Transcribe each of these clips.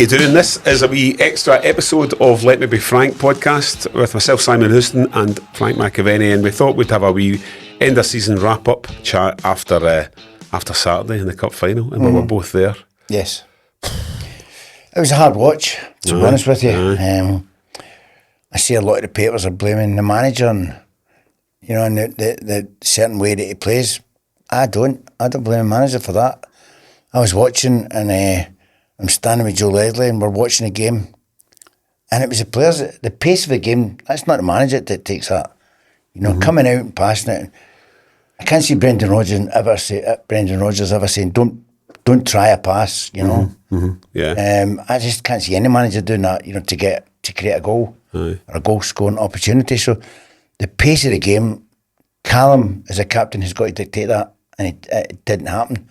you doing? This is a wee extra episode of Let Me Be Frank podcast with myself, Simon Houston, and Frank McAvenny, and we thought we'd have a wee end of season wrap up chat after Saturday in the cup final, and we were both there. Yes, it was a hard watch, to be honest with you. I see a lot of the papers are blaming the manager and and the certain way that he plays. I don't blame the manager for that. I was watching and I'm standing with Joe Leslie and we're watching the game, and it was the players, the pace of the game. That's not the manager that takes that. Coming out and passing it. I can't see Brendan Rodgers ever saying don't try a pass. Yeah. I just can't see any manager doing that. To create a goal or a goal scoring opportunity. So the pace of the game, Callum as a captain has got to dictate that, and it didn't happen.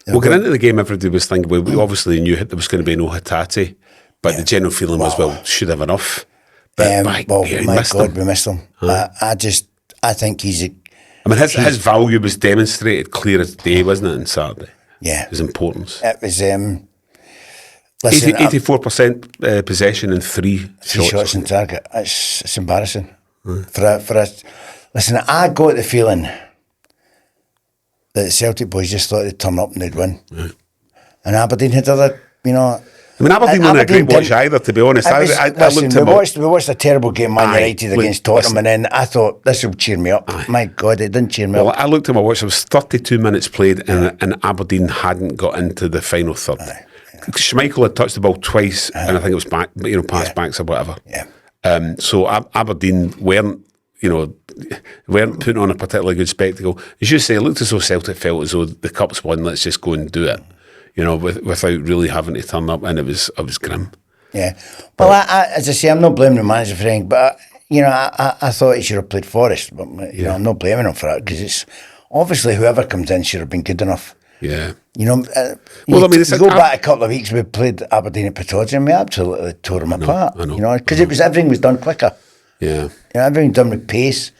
Well, going into the game, everybody was thinking, we obviously knew there was going to be no Hatate, but the general feeling was, should have enough. But my God, we missed him. I think he's his value was demonstrated clear as day, wasn't it, on Saturday? Yeah. His importance. It was... 84% possession and three shots on target. It's embarrassing. Listen, I got the feeling that the Celtic boys just thought they'd turn up and they'd win. Right. And Aberdeen had other, Aberdeen wasn't a great watch either, to be honest. We watched a terrible game, Man United against Tottenham, and then I thought, this will cheer me up. My God, it didn't cheer me up. I looked at my watch, there was 32 minutes played, and Aberdeen hadn't got into the final third. Schmeichel had touched the ball twice, and I think it was back, pass backs or whatever. Yeah. So Aberdeen weren't putting on a particularly good spectacle. As you say, it looked as though Celtic felt as though the cup's won, let's just go and do it, without really having to turn up, and it was grim. Yeah. Well, as I say, I'm not blaming the manager for anything, but, I thought he should have played Forrest, but, I'm not blaming him for that, because it's obviously whoever comes in should have been good enough. Yeah. Go back a couple of weeks, we played Aberdeen at Pittodrie and we absolutely tore them apart. I know. Because everything was done quicker. Yeah. Everything done with pace.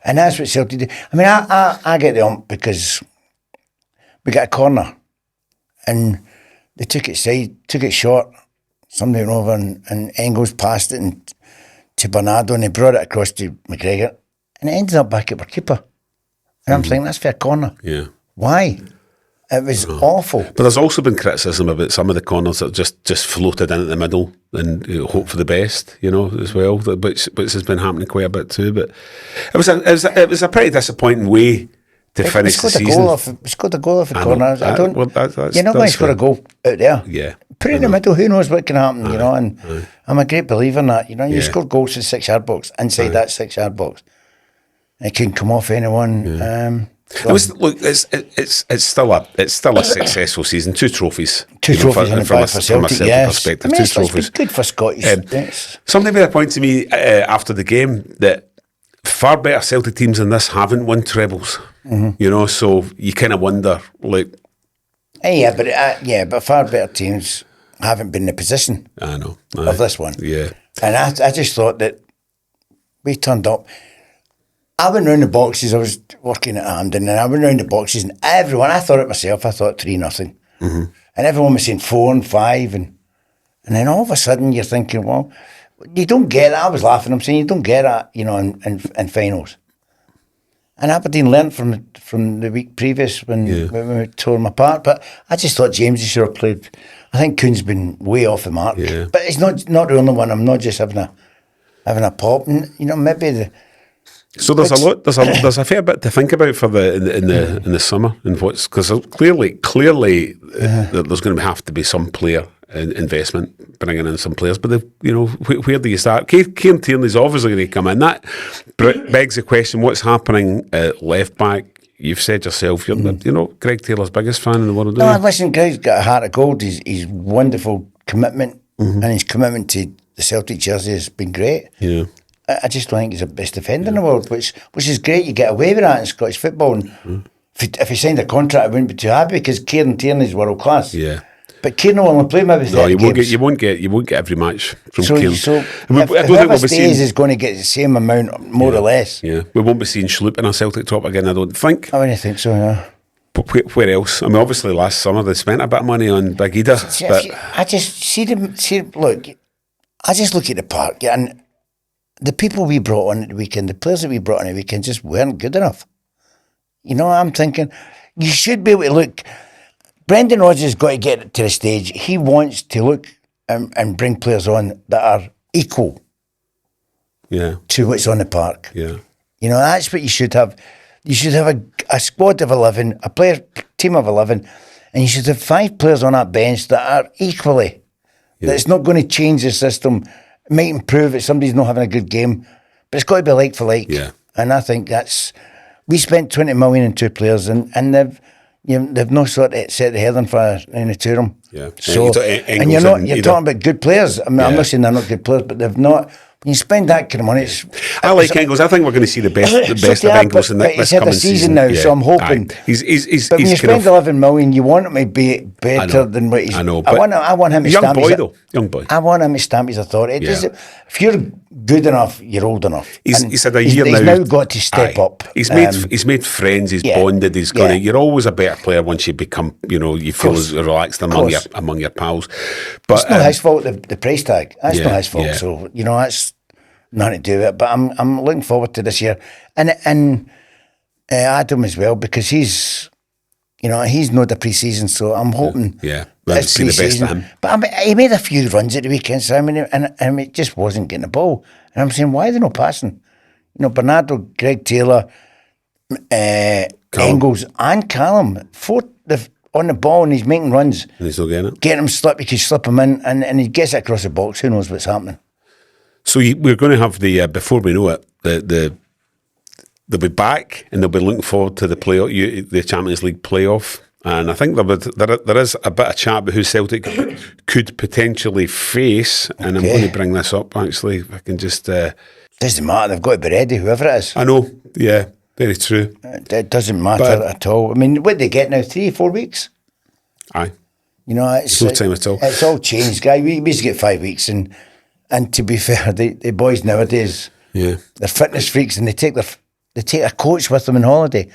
And that's what Celtic did. I get the ump because we got a corner and they took it short. Somebody went over and Engels passed it to Bernardo and he brought it across to McGregor and it ended up back at our keeper. And I'm thinking, that's for a corner. Yeah. Why? It was awful. But there's also been criticism about some of the corners that just floated in at the middle and hope for the best, as well, which has been happening quite a bit too. But it was a pretty disappointing way to finish the season. We scored a goal off a corner. You're not going to score a goal out there. Yeah. Put it in the middle, who knows what can happen, and I'm a great believer in that. You score goals in the 6-yard box, inside that 6-yard box. It can come off anyone. Yeah. It's still a successful season. Two trophies. From a Celtic perspective. Two trophies. Good for Scottish. Somebody made a point to me after the game that far better Celtic teams than this haven't won trebles. Mm-hmm. So you kind of wonder, but far better teams haven't been in the position. I know of this one. Yeah, and I just thought that we turned up. I went round the boxes. I was working at Hampden, and I went round the boxes, and everyone. I thought 3-0, and everyone was saying 4 and 5, and then all of a sudden you're thinking, well, you don't get that. I was laughing. I'm saying you don't get that, in finals. And Aberdeen learnt from the week previous when we tore them apart. But I just thought James should have played. I think Kuhn's been way off the mark. Yeah. But it's not the only one. I'm not just having a pop, and maybe the. So there's a fair bit to think about for in the summer, and because clearly there's going to have to be some player investment, bringing in some players. But where do you start? Kieran Tierney's obviously going to come in. That begs the question: what's happening at left back? You've said yourself, you're Greg Taylor's biggest fan in the world. No, listen, Greg's got a heart of gold. His wonderful commitment and his commitment to the Celtic jersey has been great. Yeah. I just don't think he's the best defender in the world, which is great. You get away with that in Scottish football. And if he signed a contract, I wouldn't be too happy because Kieran Tierney's world class. Yeah. But Kieran will only play maybe 30 games. You won't get every match from Kieran. So whoever stays is going to get the same amount, more or less. Yeah, we won't be seeing Schlupp in a Celtic top again, I don't think. I wouldn't think so, yeah. Where else? I mean, obviously last summer they spent a bit of money on Big Ida. I just see them. Look, I just look at the park, and the people we brought on at the weekend, the players that we brought on at the weekend, just weren't good enough. You know, I'm thinking you should be able to look. Brendan Rodgers has got to get to the stage. He wants to look and bring players on that are equal. Yeah. To what's on the park. Yeah. You know, that's what you should have. You should have a squad of 11, team of 11, and you should have 5 players on that bench that are equally. Yeah. That's not going to change the system. It might improve if somebody's not having a good game, but it's got to be like for like. Yeah. And I think we spent 20 million on 2 players, and they've not sort of set the heading for any two of them. Yeah. So, and you're talking about good players. I mean, I'm not saying they're not good players, but they've not. When you spend that kind of money, I like Engels. I think we're going to see the best of Engels in this coming season now. Yeah. So I'm hoping. But when you spend 11 million, you want him to be better than what he's. I know. I want him to young stamp boy though. Young boy. I want him to stamp his authority. If you're good enough, you're old enough. He's had a year now. He's now got to step up. He's made friends. He's bonded. He's going to. You're always a better player once you become. You feel as relaxed among your pals. But it's not his fault. The price tag. That's not his fault. Yeah. So that's nothing to do with it. But I'm looking forward to this year, and Adam as well, because he's not the pre-season, so I'm hoping. Yeah. Let's see the best of him. But he made a few runs at the weekend, so and it just wasn't getting the ball. And I'm saying, why are they not passing? Bernardo, Greg Taylor, Engels, and Callum, they've on the ball and he's making runs. And he's not getting it. Getting him slip, you can slip him in, and he gets it across the box. Who knows what's happening? So we're going to have before we know it, they'll be back and they'll be looking forward to the Champions League playoff. And I think there is a bit of chat about who Celtic could potentially face. And I'm going to bring this up, actually, if I can just... doesn't matter. They've got to be ready, whoever it is. I know. Yeah, very true. It doesn't matter at all. I mean, what they get now, 3-4 weeks? Aye. It's no time at all. It's all changed, guy. We used to get 5 weeks. And to be fair, the boys nowadays, they're fitness freaks, and they take a coach with them on holiday.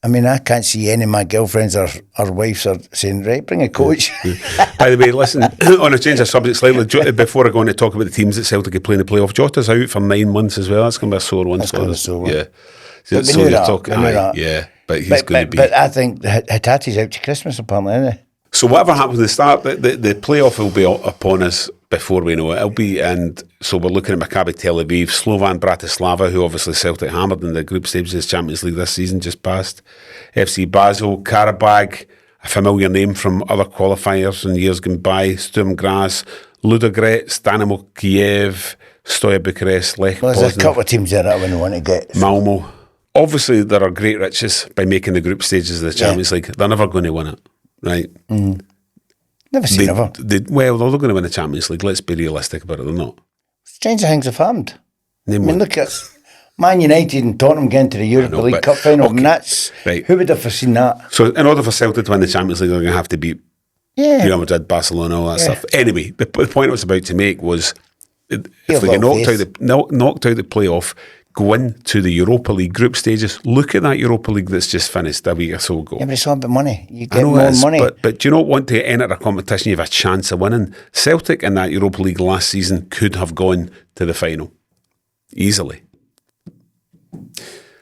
I mean, I can't see any of my girlfriends or wives are saying, right, bring a coach. Yeah. By the way, listen, on a change of subject slightly, before I go on to talk about the teams that Celtic are playing the playoff, Jota's out for 9 months as well. That's going to be a sore one. That's going to be a sore one. Yeah. But we knew that. Yeah, but he's going to be... But I think Hatate's out to Christmas, apparently, isn't he? So whatever happens at the start, the playoff will be upon us before we know it. It'll be, and so we're looking at Maccabi Tel Aviv, Slovan Bratislava, who obviously Celtic hammered in the group stages of the Champions League this season, just passed. FC Basel, Karabag, a familiar name from other qualifiers in years gone by, Sturm Graz, Ludogorets, Dynamo Kiev, Stoya Bucharest, Lech Poznan. There's a couple of teams there that I wouldn't want to get. Malmo. Obviously, there are great riches by making the group stages of the Champions League. They're never going to win it. Right. Never say never. They're going to win the Champions League. Let's be realistic about it. They're not. Stranger things have happened. Look at Man United and Tottenham getting to the Europa League Cup final. Okay. And that's right. Who would have foreseen that? So, in order for Celtic to win the Champions League, they're going to have to beat Real Madrid, Barcelona, all that stuff. Anyway, the point I was about to make was if they get knocked out the playoff, go into the Europa League group stages. Look at that Europa League that's just finished a week or so ago. Yeah, but it's all about money. You get more money. But do you not want to enter a competition you have a chance of winning? Celtic in that Europa League last season could have gone to the final. Easily.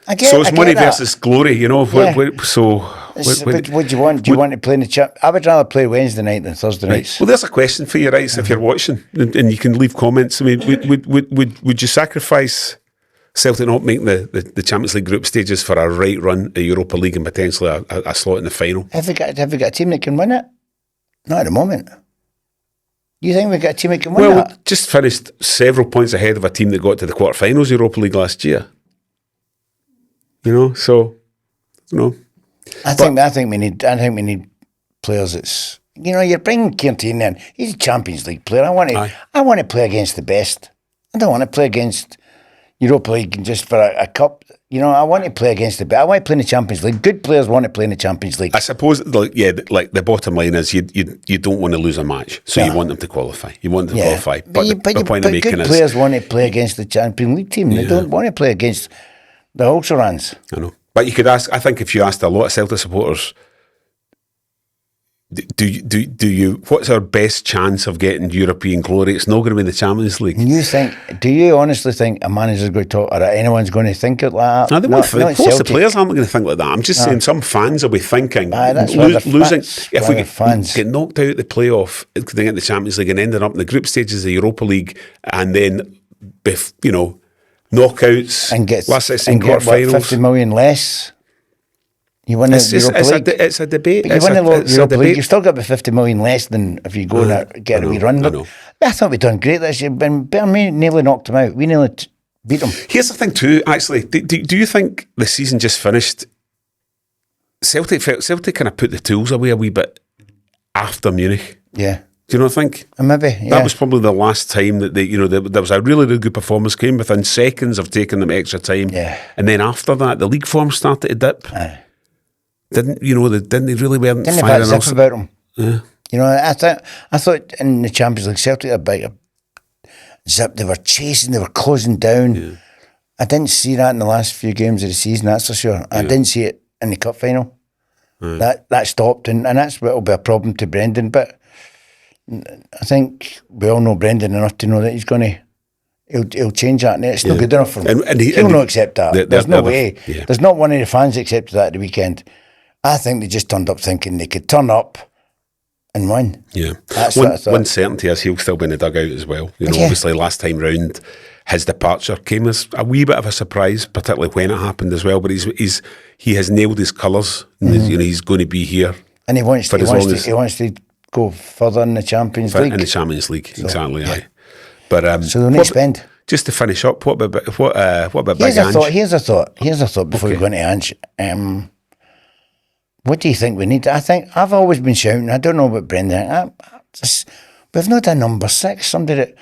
It's money versus glory, What do you want? Do you want to play in the Champ? I would rather play Wednesday night than Thursday nights. Well, there's a question for you, right? If you're watching, and you can leave comments. I mean, would you sacrifice Celtic not making the Champions League group stages for a right run at Europa League and potentially a slot in the final? Have we got a team that can win it? Not at the moment. You think we've got a team that can win it? Well, we just finished several points ahead of a team that got to the quarterfinals Europa League last year. I think we need players that's you're bringing Kearney in. He's a Champions League player. I want to play against the best. I don't want to play against Europa League just for a cup. I want to play against the best. I want to play in the Champions League. Good players want to play in the Champions League. I suppose, like the bottom line is you don't want to lose a match, so you want them to qualify. You want them to qualify. But the point I'm making good players want to play against the Champions League team. They don't want to play against the Ulcerans. I know. But you could ask. I think if you asked a lot of Celtic supporters, do you? What's our best chance of getting European glory? It's not going to be in the Champions League. Do you honestly think a manager's going to talk, or anyone's going to think it like that? No, they won't think. Most of the players aren't going to think like that. I'm just saying some fans will be thinking losing. If we get knocked out the playoff, getting into the Champions League and ending up in the group stages of the Europa League, and then knockouts and get quarterfinals, 50 million less. You win the Europa League. It's a debate. But you win the Europa League, you've still got about 50 million less than if you go and get a wee run. I thought we'd done great this year. Bayern nearly knocked them out. We nearly beat them. Here's the thing too, actually. Do you think the season just finished? Celtic kind of put the tools away a wee bit after Munich. Yeah. Do you not think? Maybe, yeah. That was probably the last time that there was a really, really good performance, came within seconds of taking them extra time. Yeah. And then after that, the league form started to dip. Aye. Didn't they really weren't didn't firing have zip about them. Yeah. You know, I thought in the Champions League, Celtic had a zip. They were chasing, they were closing down. Yeah. I didn't see that in the last few games of the season, that's for sure. I didn't see it in the cup final. That stopped, and that's what will be a problem to Brendan. But I think we all know Brendan enough to know that he'll change that, and it's not good enough for him. And he'll not accept that. There's no way. Yeah. There's not one of the fans accepted that at the weekend. I think they just turned up thinking they could turn up and win. Yeah. That's what I thought. One certainty is he'll still be in the dugout as well. Obviously last time round, his departure came as a wee bit of a surprise, particularly when it happened as well. But he has nailed his colours. He's going to be here. And he wants to go further in the Champions League. In the Champions League, so, exactly. Yeah. But so they'll need to spend. Just to finish up, what about Big Ange? Here's a thought before we go into Ange. What do you think we need? I think I've always been shouting. I don't know about Brendan. We've not a number 6. Somebody that.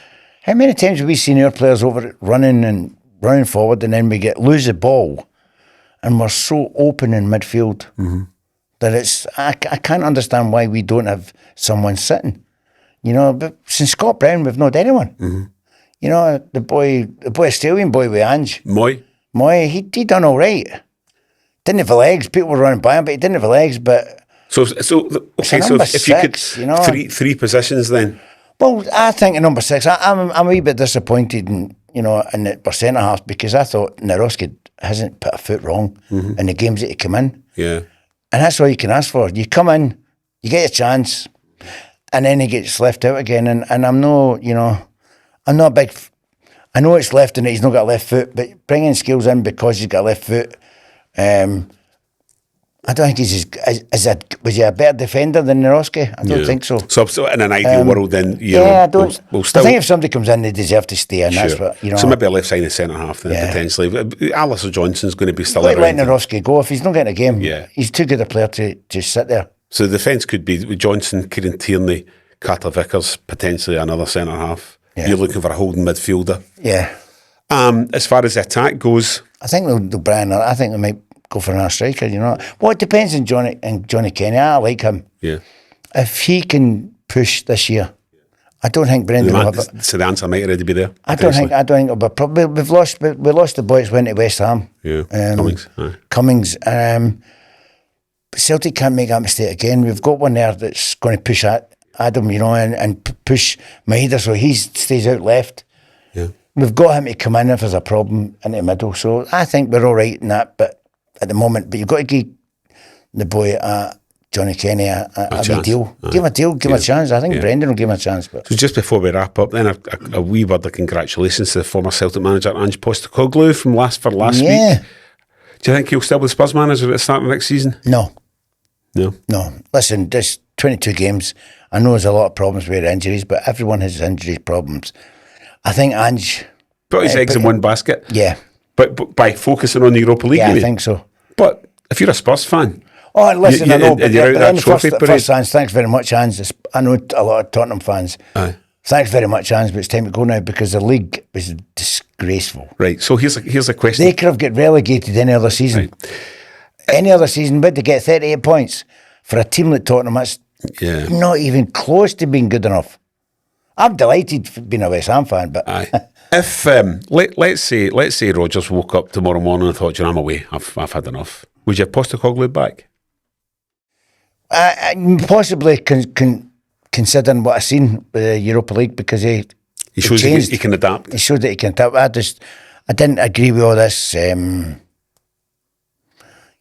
How many times have we seen our players over running forward, and then we lose the ball, and we're so open in midfield that it's. I can't understand why we don't have someone sitting. But since Scott Brown, we've not anyone. Mm-hmm. The boy Australian boy with Ange. Moy, he done all right. Didn't have the legs. People were running by him, but he didn't have the legs. But so if you could three positions then. Well, I think at number 6, I'm a wee bit disappointed in the centre half, because I thought Naroski hasn't put a foot wrong in the games that he come in. Yeah, and that's all you can ask for. You come in, you get a chance, and then he gets left out again. And I'm not a big. I know it's left and he's not got a left foot, but bringing skills in because he's got a left foot. I don't think was he a better defender than Naroski? I don't think so. So in an ideal world, then I don't. We'll still, I think if somebody comes in, they deserve to stay, and that's what So maybe a left-sided centre half then potentially. Alistair Johnson's going to be still around. Let Naroski go if he's not getting a game. Yeah, he's too good a player to just sit there. So the defence could be with Johnson, Kieran Tierney, Carter Vickers, potentially another centre half. Yeah. You're looking for a holding midfielder. Yeah. As far as the attack goes, I think they'll bring. I think they might go for another striker. Well, it depends on Johnny Kenny. I like him. Yeah. If he can push this year, I don't think Brendan will have it. So the answer might already be there. I don't think it'll be. Probably we lost the boy that went to West Ham. Yeah. Cummings. Celtic can't make that mistake again. We've got one there that's going to push Adam, and push Maeda so he stays out left. Yeah. We've got him to come in if there's a problem in the middle. So I think we're all right in that, but at the moment, you've got to give the boy Johnny Kenny a wee deal. Give him a deal, give him a chance. I think Brendan will give him a chance. But. So just before we wrap up, then a wee word of congratulations to the former Celtic manager Ange Postecoglou from last week. Do you think he'll still be Spurs manager at the start of next season? No. Listen, there's 22 games. I know there's a lot of problems with injuries, but everyone has injury problems. I think Ange put his eggs in one basket. Yeah. But by focusing on the Europa League, I think so. But if you're a Spurs fan, listen, I know. And you're out that trophy parade. Fans, thanks very much, Ange. I know a lot of Tottenham fans. Aye. Thanks very much, Ange, but it's time to go now because the league was disgraceful. Right. So here's a question. They could have got relegated any other season. Right. Any other season, but to get 38 points for a team like Tottenham, that's not even close to being good enough. I'm delighted for being a West Ham fan, but Aye. If let's say Rodgers woke up tomorrow morning and thought, I'm away. I've had enough. Would you have Postecoglou back? Possibly considering what I've seen with the Europa League, because he shows he can adapt. He showed that he can adapt. I didn't agree with all this. I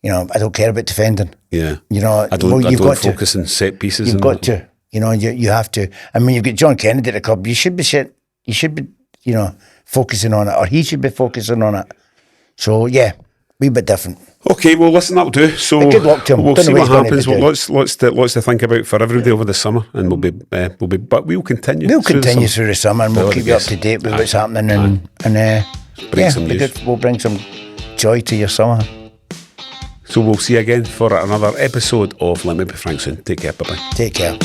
don't care about defending. Yeah. I don't focus on set pieces. You've got to. You have to. I mean, you've got John Kennedy at the club. You should be focusing on it, or he should be focusing on it. So yeah, wee bit different. Okay, well, listen, that'll do. So but good luck to him. We'll see what happens. Well, lots to think about for everybody over the summer, and we'll continue. We'll continue through the summer, and we'll keep you up to date with what's happening, and bring some news. We'll bring some joy to your summer. So we'll see you again for another episode of Let Me Be Frank soon. Take care. Bye bye. Take care.